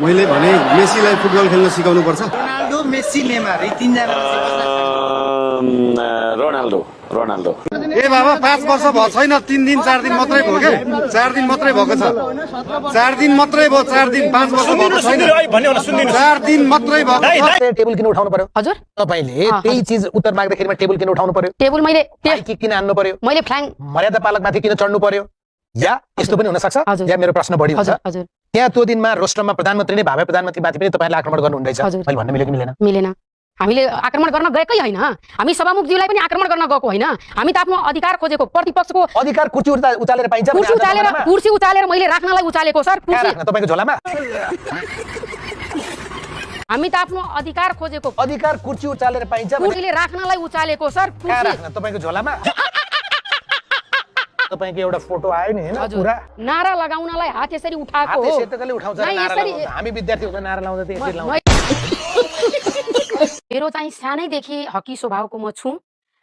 मैले भने मेसीलाई फुटबल खेल्न सिकाउनु पर्छ। रोनाल्डो, मेसी, नेमार यी तीनजना रोनाल्डो रोनाल्डो। ए बाबा 5 वर्ष भयो छैन, 3 दिन 4 दिन मात्रै भयो के, 4 दिन मात्रै भएको छ, 4 दिन मात्रै भयो, 4 दिन, 5 वर्ष भएको छैन, 4 दिन मात्रै भयो। टेबल किन उठाउनु पर्यो हजुर? तपाईले त्यही चीज उत्तर माग्दाखेरि टेबल किन उठाउनु पर्यो? टेबल मैले किन हान्नु पर्यो? मैले फ्ल्याङ मर्यादा पालकमाथि किन चढ्नु पर्यो? या यस्तो पनि हुन सक्छ, या मेरो प्रश्न बढी हुन्छ, हजुर त्यहाँ त्यो दिनमा रोस्टरमा प्रधानमन्त्री नै भावे प्रधानमन्त्रीमाथि पनि तपाईहरुले आक्रमण गर्नु हुँदैछ, मैले भन्नु मिल्यो कि मिलेन? मिलेन। हामीले आक्रमण गर्न गएकै हैन, हामी सभामुखज्यूलाई पनि आक्रमण गर्न गएको हैन, हामी त आफ्नो अधिकार खोजेको, प्रतिपक्षको अधिकार कुर्सी उचालेर पाइन्छ, कुर्सी उचालेर मैले राख्नलाई उचालेको सर, कुर्सी तपाईको झोलामा हामी त आफ्नो अधिकार खोजेको, अधिकार कुर्सी उचालेर पाइन्छ, कुर्सीले राख्नलाई उचालेको सर, कहाँ राख्न तपाईको झोलामा? तपाईको एउटा फोटो आयो नि हैन, पुरा नारा लगाउनलाई हात यसरी उठाएको हात हो, सेतकले उठाउँछ नारा लगाउँछ, हामी विद्यार्थी हुँदा नारा लाउँदा त यसरी लाउँछ। मेरो चाहिँ सानैदेखि हकी स्वभावको म छु।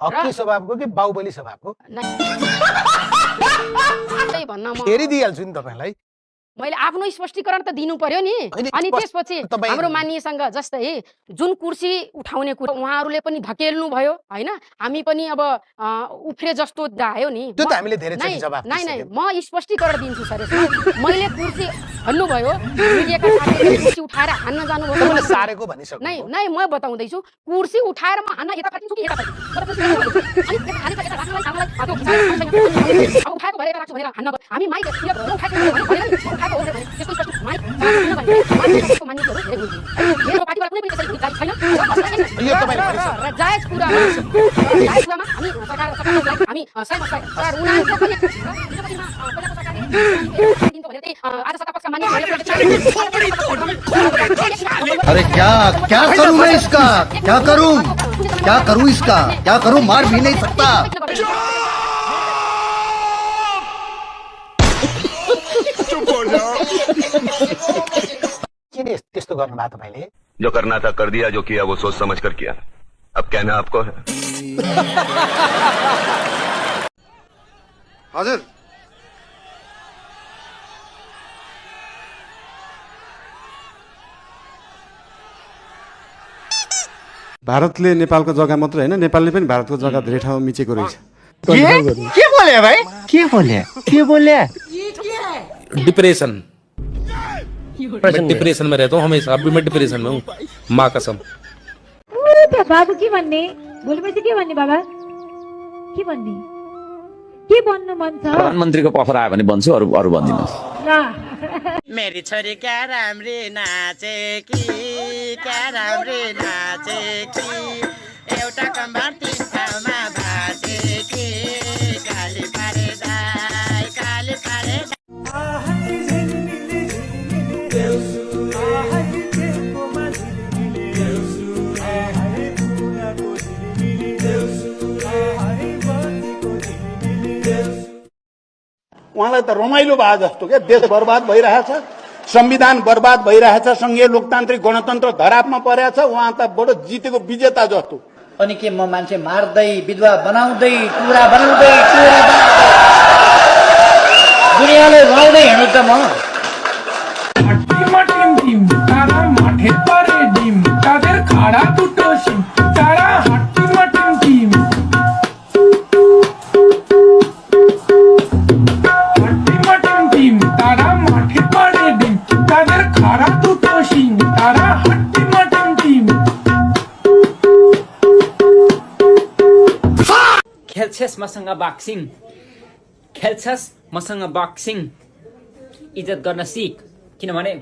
हकी स्वभावको कि बाहुबली स्वभावको? भन्न म फेरि दिइहाल्छु नि तपाईलाई, मैले आफ्नो स्पष्टीकरण त दिनु पर्यो नि। अनि त्यसपछि हाम्रो मानिएसँग जस्तै जुन कुर्सी उठाउने कुरा उहाँहरूले पनि धकेल्नु भयो हैन, हामी पनि अब उफ्रे जस्तो जायो नि, त्यो त हामीले धेरै चोटि जवाफ नै नै म स्पष्टीकरण दिन्छु सर। मैले कुर्सी भन्नु भयो, मिडियाका साथीहरूले कुर्सी उठाएर हान्न जानुभयो, तपाईले सारेको भनिसक्नु नै नै म बताउँदैछु, कुर्सी उठाएर म हान्न यता फर्किन्छु कि यता उठाएको भएर राख्छु भनेर हान्न, हामी माइक जायज कुरा हामी अरे क्या करूं मैं इसका, क्या करूं इसका, क्या करूं, मार भी नहीं सकता। किन त्यस्तो गर्नु भएको तपाईले? जो करना था कर दिया, जो किया वो सोच समझ कर किया, अब कहना आपको है। हजुर भारतले नेपालको जग्गा मात्र हैन, नेपालले पनि भारतको जग्गा धेरै ठाउँमा मिचेको रहेछ। के बोले भाइ? के बोले? डिप्रेशन, मैं डिप्रेशन में रहता हूँ हमेशा, अभी मैं डिप्रेशन में हूँ, माँ कसम। बाबु के भन्ने भोलिपछि के भन्ने बाबा, के भन्ने, के भन्नु मन छ? प्रधानमन्त्रीको अफर आयो भने भन्छु, अरु भन्दिनुहोस्। मेरी छोरी क्या राम्री नाचेकी, क्या राम्री नाचेकी, एउटा कम्बर तीन ठाउँमा भाटेकी, काली पारे दाई, काली पारे उहाँलाई त रमाइलो भए जस्तो के, देश बर्बाद भइरहेछ, संविधान बर्बाद भइरहेछ, संघीय लोकतान्त्रिक गणतन्त्र धरापमा परेछ, उहाँ त बडो जितेको विजेता जस्तो। अनि के म मान्छे मार्दै, विधवा बनाउँदै, टुरा बनाउँदै, दुनियाँले रुवाउँदै हिँड्नु त म? खेल्छस् मसँग बक्सिङ, खेल्छस् मसँग बक्सिङ, इज्जत गर्न सिक, किनभने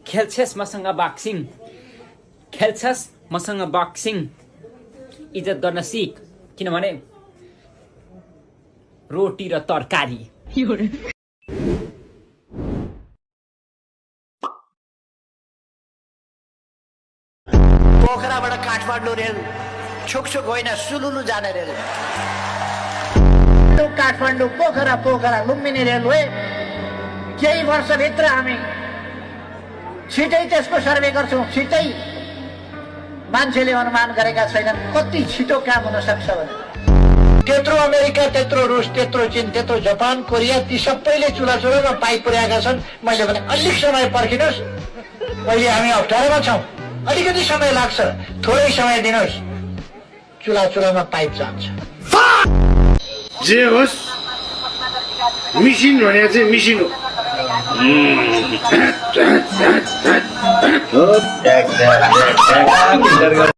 खेल्छस् मसँग बक्सिङ, खेल्छस् मसँग बक्सिङ, इज्जत गर्न सिक, किनभने रोटी र तरकारी। पोखराबाट काठमाडौँ रेल छुकछुक होइन, सुलुलु जाने रेल, काठमाडौँ पोखरा लुम्बिनी रेलवे केही वर्षभित्र हामी छिटै त्यसको सर्वे गर्छौँ। छिटै मान्छेले अनुमान गरेका छैनन् कति छिटो काम हुन सक्छ भने। त्यत्रो अमेरिका, त्यत्रो रुस, त्यत्रो चीन, त्यत्रो जापान, कोरिया ती सबैले चुलामा पाइप पुर्याएका छन्। मैले भने अलिक समय पर्खिनुहोस्, अहिले हामी अप्ठ्यारोमा छौँ, अलिकति समय लाग्छ, थोरै समय दिनुहोस्, चुलामा पाइप जान्छ। जे होस् मिसिन भने चाहिँ मिसिन हो।